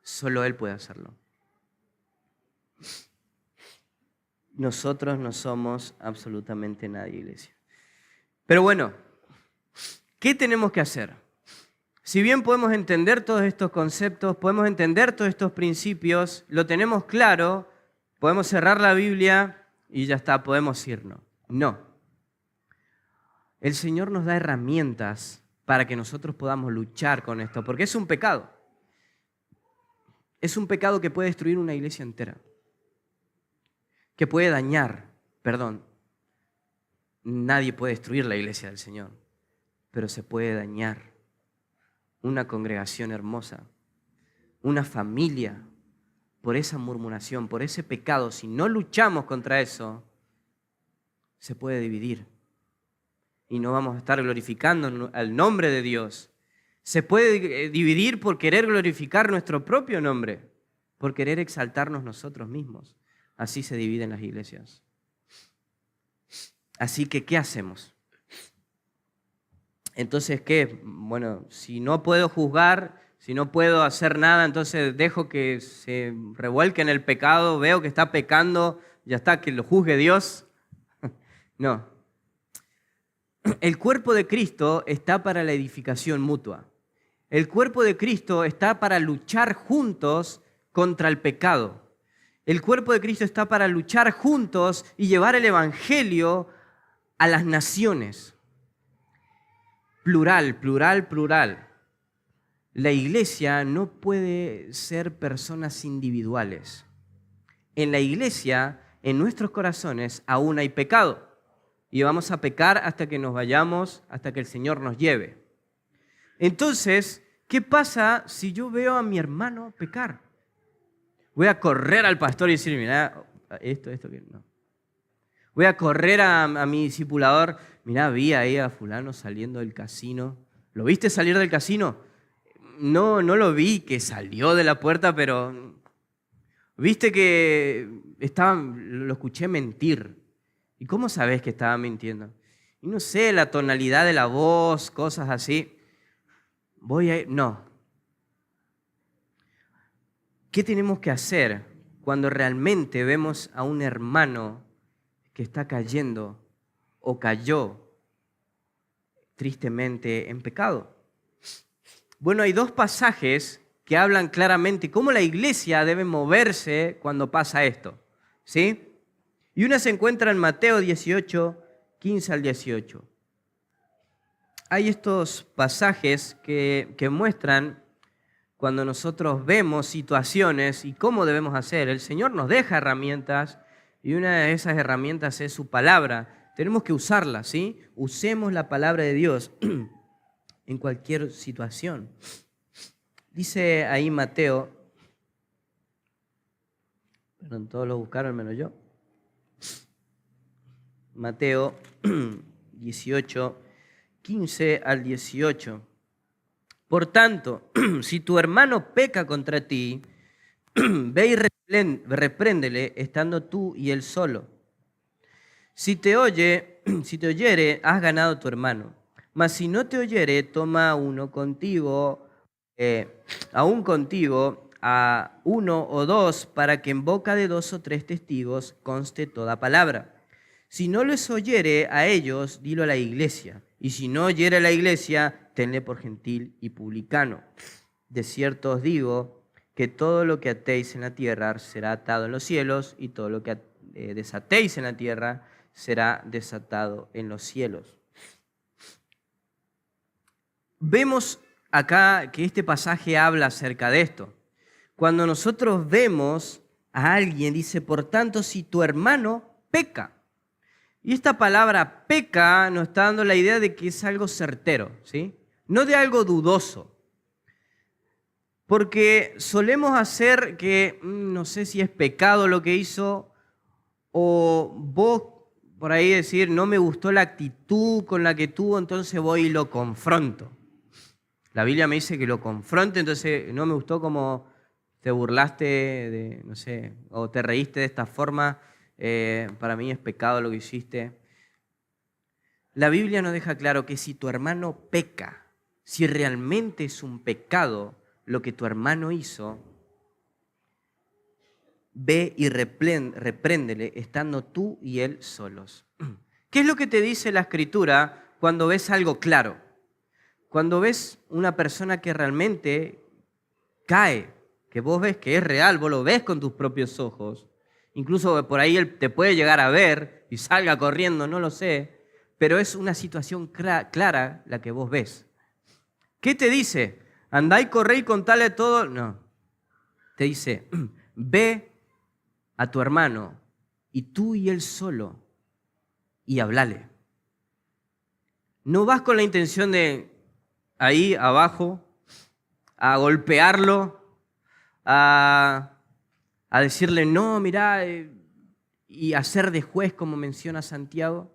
Solo Él puede hacerlo. Nosotros no somos absolutamente nadie, iglesia. Pero bueno, ¿qué tenemos que hacer? Si bien podemos entender todos estos conceptos, podemos entender todos estos principios, lo tenemos claro, podemos cerrar la Biblia y ya está, podemos irnos. No. El Señor nos da herramientas para que nosotros podamos luchar con esto, porque es un pecado. Es un pecado que puede destruir una iglesia entera, que puede dañar, nadie puede destruir la iglesia del Señor, pero se puede dañar una congregación hermosa, una familia, por esa murmuración, por ese pecado. Si no luchamos contra eso, se puede dividir y no vamos a estar glorificando al nombre de Dios. Se puede dividir por querer glorificar nuestro propio nombre, por querer exaltarnos nosotros mismos. Así se dividen las iglesias. Así que, ¿qué hacemos? Entonces, ¿qué? Bueno, si no puedo juzgar, si no puedo hacer nada, entonces dejo que se revuelque en el pecado, veo que está pecando, ya está, que lo juzgue Dios. No. El cuerpo de Cristo está para la edificación mutua. El cuerpo de Cristo está para luchar juntos contra el pecado. El cuerpo de Cristo está para luchar juntos y llevar el evangelio a las naciones. Plural, plural, plural. La iglesia no puede ser personas individuales. En la iglesia, en nuestros corazones, aún hay pecado. Y vamos a pecar hasta que nos vayamos, hasta que el Señor nos lleve. Entonces, ¿qué pasa si yo veo a mi hermano pecar? Voy a correr al pastor y decir, mira, esto, que no. Voy a correr a mi discipulador, mira, vi ahí a fulano saliendo del casino. ¿Lo viste salir del casino? No lo vi que salió de la puerta, pero viste que lo escuché mentir. ¿Y cómo sabes que estaba mintiendo? Y no sé, la tonalidad de la voz, cosas así. No. ¿Qué tenemos que hacer cuando realmente vemos a un hermano que está cayendo o cayó tristemente en pecado? Bueno, hay dos pasajes que hablan claramente cómo la iglesia debe moverse cuando pasa esto, ¿sí? Y una se encuentra en Mateo 18, 15 al 18. Hay estos pasajes que muestran cuando nosotros vemos situaciones y cómo debemos hacer. El Señor nos deja herramientas y una de esas herramientas es su palabra. Tenemos que usarla, ¿sí? Usemos la palabra de Dios en cualquier situación. Dice ahí Mateo, perdón, todos lo buscaron menos yo. Mateo 18, 15 al 18. Por tanto, si tu hermano peca contra ti, ve y repréndele estando tú y él solo. Si te oyere, has ganado a tu hermano. Mas si no te oyere, toma uno contigo, aún contigo, a uno o dos, para que en boca de 2 o 3 testigos conste toda palabra. Si no les oyere a ellos, dilo a la iglesia. Y si no oyere a la iglesia, tenle por gentil y publicano. De cierto os digo que todo lo que atéis en la tierra será atado en los cielos, y todo lo que desatéis en la tierra será desatado en los cielos. Vemos acá que este pasaje habla acerca de esto. Cuando nosotros vemos a alguien, dice, por tanto, si tu hermano peca. Y esta palabra peca nos está dando la idea de que es algo certero, ¿sí? No de algo dudoso. Porque solemos hacer que, no sé si es pecado lo que hizo, o vos por ahí decir, no me gustó la actitud con la que tuvo, entonces voy y lo confronto. La Biblia me dice que lo confronte, entonces no me gustó como te burlaste de, no sé, o te reíste de esta forma, para mí es pecado lo que hiciste. La Biblia nos deja claro que si tu hermano peca, si realmente es un pecado lo que tu hermano hizo, ve y repréndele estando tú y él solos. ¿Qué es lo que te dice la Escritura cuando ves algo claro? Cuando ves una persona que realmente cae, que vos ves que es real, vos lo ves con tus propios ojos, incluso por ahí él te puede llegar a ver y salga corriendo, no lo sé, pero es una situación clara la que vos ves. ¿Qué te dice? ¿Andá y corre y contale todo? No. Te dice, ve a tu hermano y tú y él solo y hablale. No vas con la intención de ahí abajo a golpearlo, a decirle no, mirá, y hacer de juez como menciona Santiago,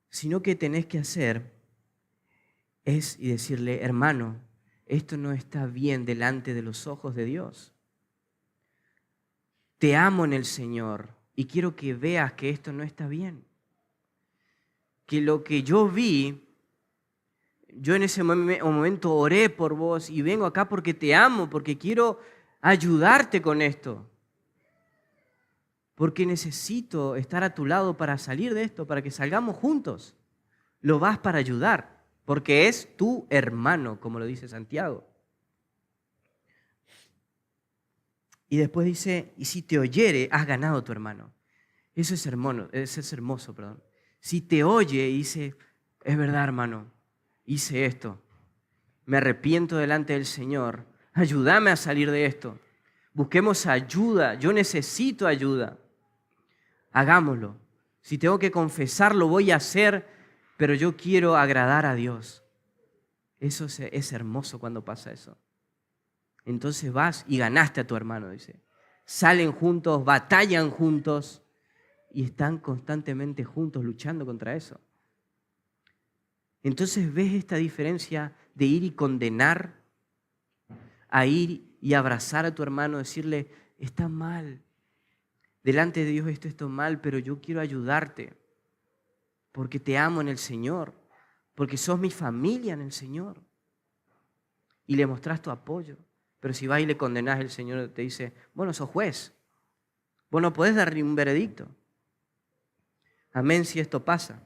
sino que tenés que hacer es y decirle, hermano, esto no está bien delante de los ojos de Dios. Te amo en el Señor y quiero que veas que esto no está bien. Que lo que yo vi, yo en ese momento oré por vos y vengo acá porque te amo, porque quiero ayudarte con esto. Porque necesito estar a tu lado para salir de esto, para que salgamos juntos. Lo vas para ayudar, porque es tu hermano, como lo dice Santiago. Y después dice, y si te oyere, has ganado a tu hermano. Eso es hermoso. Si te oye y dice, es verdad, hermano, hice esto, me arrepiento delante del Señor, ayúdame a salir de esto. Busquemos ayuda, yo necesito ayuda. Hagámoslo. Si tengo que confesarlo, voy a hacer, pero yo quiero agradar a Dios. Eso es hermoso cuando pasa eso. Entonces vas y ganaste a tu hermano, dice. Salen juntos, batallan juntos y están constantemente juntos luchando contra eso. Entonces ves esta diferencia de ir y condenar, a ir y abrazar a tu hermano, decirle, está mal. Delante de Dios esto está mal, pero yo quiero ayudarte porque te amo en el Señor, porque sos mi familia en el Señor. Y le mostrás tu apoyo. Pero si vas y le condenás, el Señor te dice, bueno, sos juez. Vos no podés darle un veredicto. Amén si esto pasa.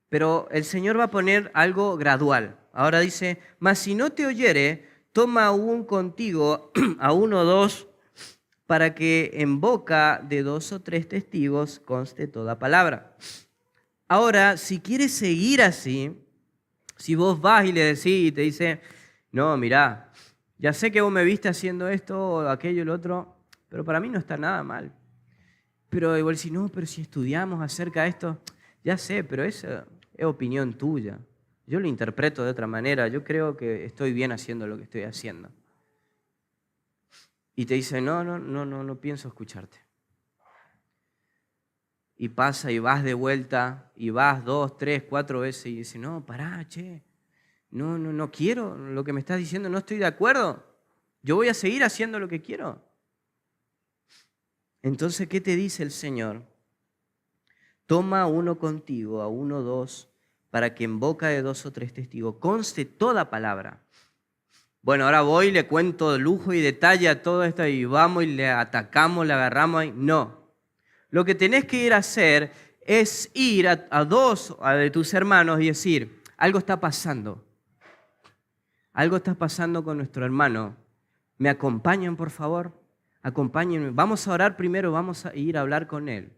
Pero el Señor va a poner algo gradual. Ahora dice, mas si no te oyere, toma aún contigo a uno o dos, para que en boca de 2 o 3 testigos conste toda palabra. Ahora, si quieres seguir así, si vos vas y le decís y te dice, no, mirá, ya sé que vos me viste haciendo esto o aquello o lo otro, pero para mí no está nada mal. Pero igual si no, pero si estudiamos acerca de esto, ya sé, pero esa es opinión tuya. Yo lo interpreto de otra manera, yo creo que estoy bien haciendo lo que estoy haciendo. Y te dice, no pienso escucharte. Y pasa y vas de vuelta, y vas 2, 3, 4 veces y dice, no, pará, che, no quiero lo que me estás diciendo, no estoy de acuerdo. Yo voy a seguir haciendo lo que quiero. Entonces, ¿qué te dice el Señor? Toma a uno contigo, a uno o dos, para que en boca de 2 o 3 testigos conste toda palabra. Bueno, ahora voy y le cuento lujo y detalle a todo esto y vamos y le atacamos, le agarramos. No. Lo que tenés que ir a hacer es ir a 2 de tus hermanos y decir, algo está pasando. Algo está pasando con nuestro hermano. ¿Me acompañan, por favor? Acompáñenme. Vamos a orar primero, vamos a ir a hablar con él.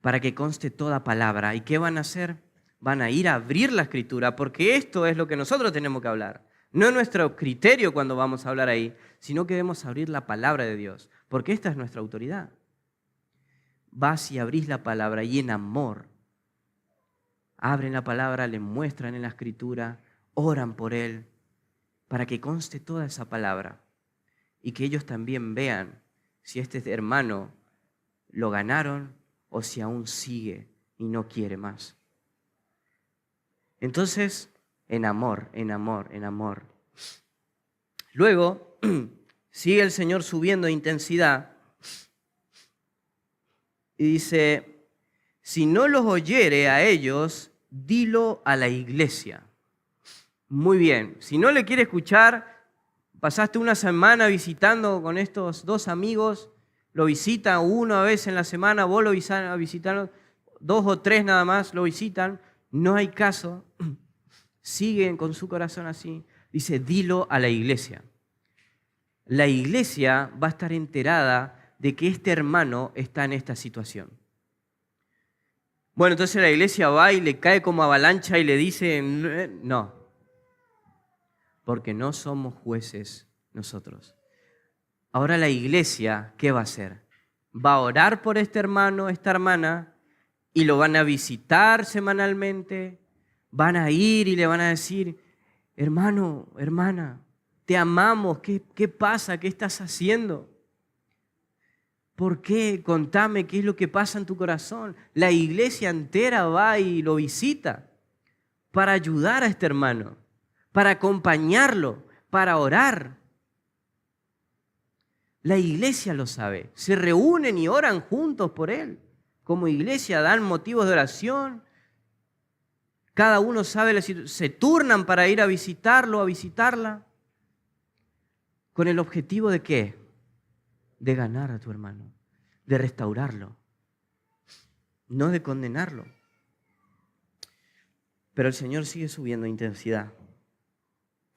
Para que conste toda palabra. ¿Y qué van a hacer? Van a ir a abrir la Escritura, porque esto es lo que nosotros tenemos que hablar. No es nuestro criterio cuando vamos a hablar ahí, sino que debemos abrir la palabra de Dios, porque esta es nuestra autoridad. Vas y abrís la palabra y en amor abren la palabra, le muestran en la Escritura, oran por él para que conste toda esa palabra y que ellos también vean si este hermano lo ganaron o si aún sigue y no quiere más. Entonces, en amor, en amor, en amor. Luego, sigue el Señor subiendo de intensidad y dice, si no los oyere a ellos, dilo a la iglesia. Muy bien, si no le quiere escuchar, pasaste una semana visitando con estos dos amigos, lo visitan una vez en la semana, vos lo visitan, 2 o 3 nada más lo visitan, no hay caso, siguen con su corazón así, dice, dilo a la iglesia. La iglesia va a estar enterada de que este hermano está en esta situación. Bueno, entonces la iglesia va y le cae como avalancha y le dice, no, porque no somos jueces nosotros. Ahora la iglesia, ¿qué va a hacer? Va a orar por este hermano, esta hermana, y lo van a visitar semanalmente, van a ir y le van a decir, hermano, hermana, te amamos, ¿qué pasa? ¿Qué estás haciendo? ¿Por qué? Contame qué es lo que pasa en tu corazón. La iglesia entera va y lo visita para ayudar a este hermano, para acompañarlo, para orar. La iglesia lo sabe. Se reúnen y oran juntos por él. Como iglesia dan motivos de oración. Cada uno sabe la situación. Se turnan para ir a visitarlo, a visitarla. ¿Con el objetivo de qué? De ganar a tu hermano, de restaurarlo, no de condenarlo. Pero el Señor sigue subiendo intensidad.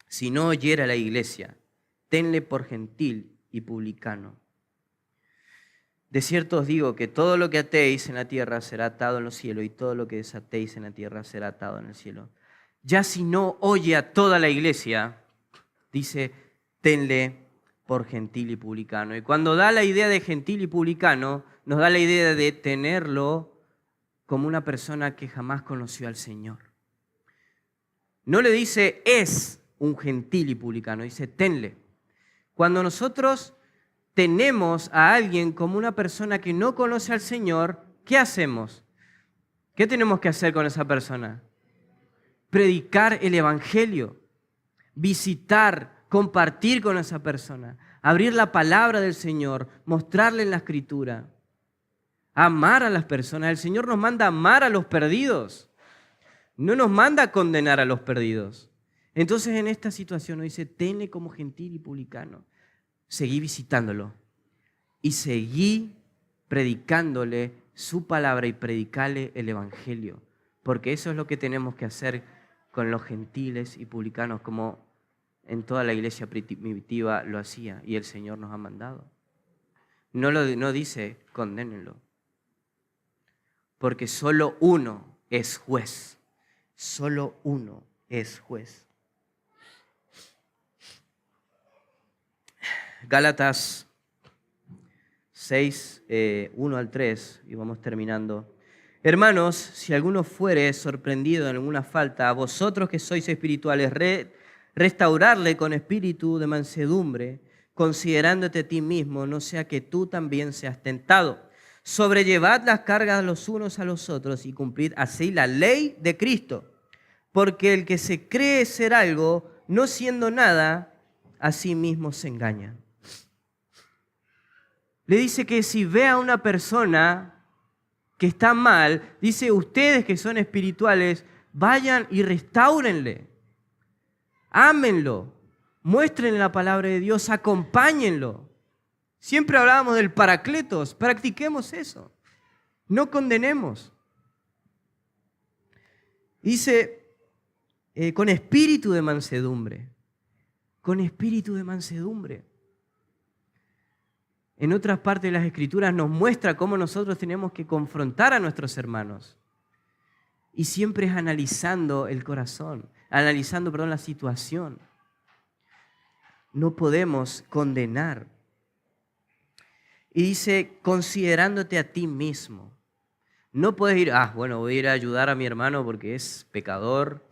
Si no oyera la iglesia, tenle por gentil y publicano. De cierto os digo que todo lo que atéis en la tierra será atado en los cielos y todo lo que desatéis en la tierra será atado en el cielo. Ya si no oye a toda la iglesia, dice, tenle por gentil y publicano. Y cuando da la idea de gentil y publicano, nos da la idea de tenerlo como una persona que jamás conoció al Señor. No le dice es un gentil y publicano, dice tenle. Cuando nosotros tenemos a alguien como una persona que no conoce al Señor, ¿qué hacemos? ¿Qué tenemos que hacer con esa persona? Predicar el Evangelio, visitar, compartir con esa persona, abrir la palabra del Señor, mostrarle en la Escritura, amar a las personas. El Señor nos manda a amar a los perdidos, no nos manda a condenar a los perdidos. Entonces en esta situación nos dice, tenle como gentil y publicano. Seguí visitándolo y seguí predicándole su palabra y predicarle el Evangelio, porque eso es lo que tenemos que hacer con los gentiles y publicanos, como en toda la iglesia primitiva lo hacía y el Señor nos ha mandado. No dice condénenlo, porque solo uno es juez, solo uno es juez. Gálatas 6, 1 al 3, y vamos terminando. Hermanos, si alguno fuere sorprendido en alguna falta, a vosotros que sois espirituales, restaurarle con espíritu de mansedumbre, considerándote a ti mismo, no sea que tú también seas tentado. Sobrellevad las cargas los unos a los otros y cumplid así la ley de Cristo. Porque el que se cree ser algo, no siendo nada, a sí mismo se engaña. Le dice que si ve a una persona que está mal, dice, ustedes que son espirituales, vayan y restáurenle. Ámenlo, muéstrenle la palabra de Dios, acompáñenlo. Siempre hablábamos del paracletos, practiquemos eso, no condenemos. Dice, con espíritu de mansedumbre, con espíritu de mansedumbre. En otras partes de las Escrituras nos muestra cómo nosotros tenemos que confrontar a nuestros hermanos. Y siempre es analizando el corazón, analizando, la situación. No podemos condenar. Y dice, considerándote a ti mismo. No puedes ir, voy a ir a ayudar a mi hermano porque es pecador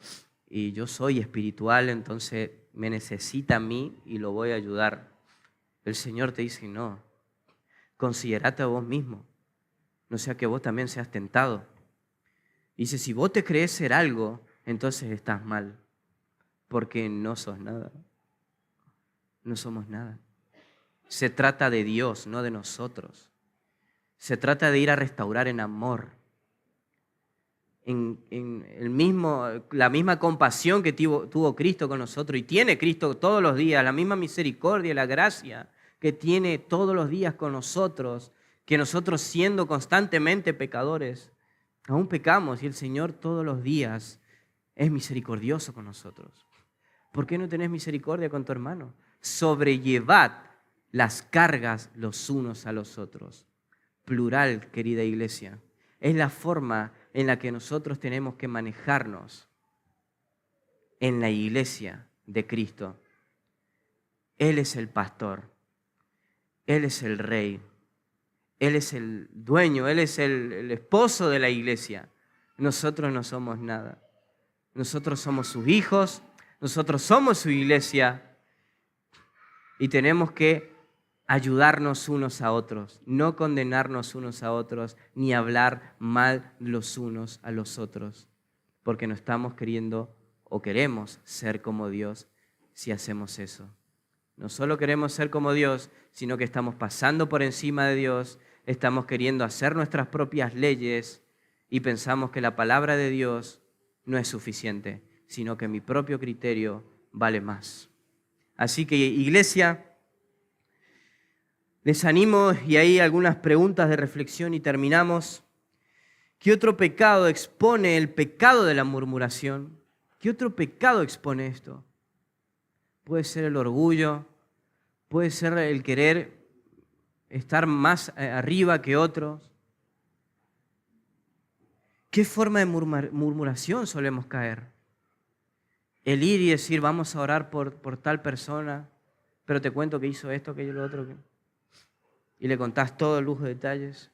y yo soy espiritual, entonces me necesita a mí y lo voy a ayudar. El Señor te dice, no, considérate a vos mismo, no sea que vos también seas tentado. Dice, si vos te crees ser algo, entonces estás mal, porque no sos nada. No somos nada. Se trata de Dios, no de nosotros. Se trata de ir a restaurar en amor. La misma compasión que tuvo Cristo con nosotros y tiene Cristo todos los días, la misma misericordia, la gracia que tiene todos los días con nosotros, que nosotros siendo constantemente pecadores, aún pecamos y el Señor todos los días es misericordioso con nosotros. ¿Por qué no tenés misericordia con tu hermano? Sobrellevad las cargas los unos a los otros. Plural, querida iglesia. Es la forma en la que nosotros tenemos que manejarnos en la iglesia de Cristo. Él es el pastor, Él es el rey, Él es el dueño, Él es el esposo de la iglesia. Nosotros no somos nada. Nosotros somos sus hijos, nosotros somos su iglesia y tenemos que ayudarnos unos a otros, no condenarnos unos a otros, ni hablar mal los unos a los otros, porque no estamos queriendo o queremos ser como Dios si hacemos eso. No solo queremos ser como Dios, sino que estamos pasando por encima de Dios, estamos queriendo hacer nuestras propias leyes y pensamos que la palabra de Dios no es suficiente, sino que mi propio criterio vale más. Así que, iglesia, les animo, y hay algunas preguntas de reflexión y terminamos. ¿Qué otro pecado expone el pecado de la murmuración? ¿Qué otro pecado expone esto? Puede ser el orgullo, puede ser el querer estar más arriba que otros. ¿Qué forma de murmuración solemos caer? El ir y decir, vamos a orar por tal persona, pero te cuento que hizo esto, aquello, lo otro. Y le contás todo el lujo de detalles.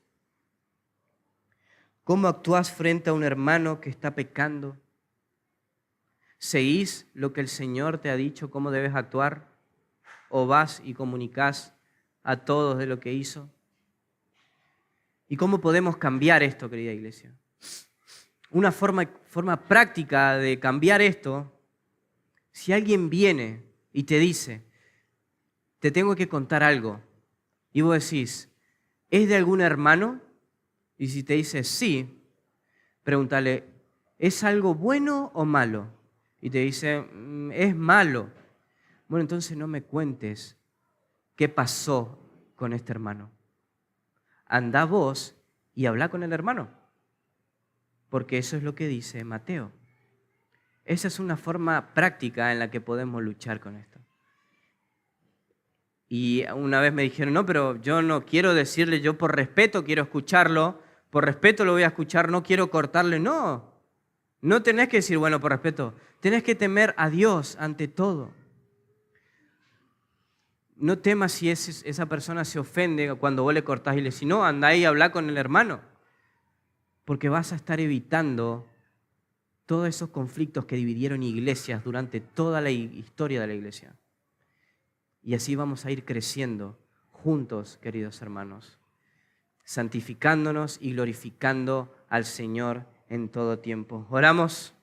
¿Cómo actúas frente a un hermano que está pecando? ¿Seguís lo que el Señor te ha dicho cómo debes actuar? ¿O vas y comunicás a todos de lo que hizo? ¿Y cómo podemos cambiar esto, querida iglesia? Una forma práctica de cambiar esto, si alguien viene y te dice, te tengo que contar algo, y vos decís, ¿es de algún hermano? Y si te dice sí, pregúntale, ¿es algo bueno o malo? Y te dice, es malo. Bueno, entonces no me cuentes qué pasó con este hermano. Andá vos y habla con el hermano, porque eso es lo que dice Mateo. Esa es una forma práctica en la que podemos luchar con esto. Y una vez me dijeron, no, pero yo no quiero decirle, yo por respeto quiero escucharlo, por respeto lo voy a escuchar, no quiero cortarle. No, no tenés que decir, bueno, por respeto, tenés que temer a Dios ante todo. No temas si esa persona se ofende cuando vos le cortás y le decís, no, andá y habla con el hermano, porque vas a estar evitando todos esos conflictos que dividieron iglesias durante toda la historia de la iglesia. Y así vamos a ir creciendo juntos, queridos hermanos, santificándonos y glorificando al Señor en todo tiempo. Oramos.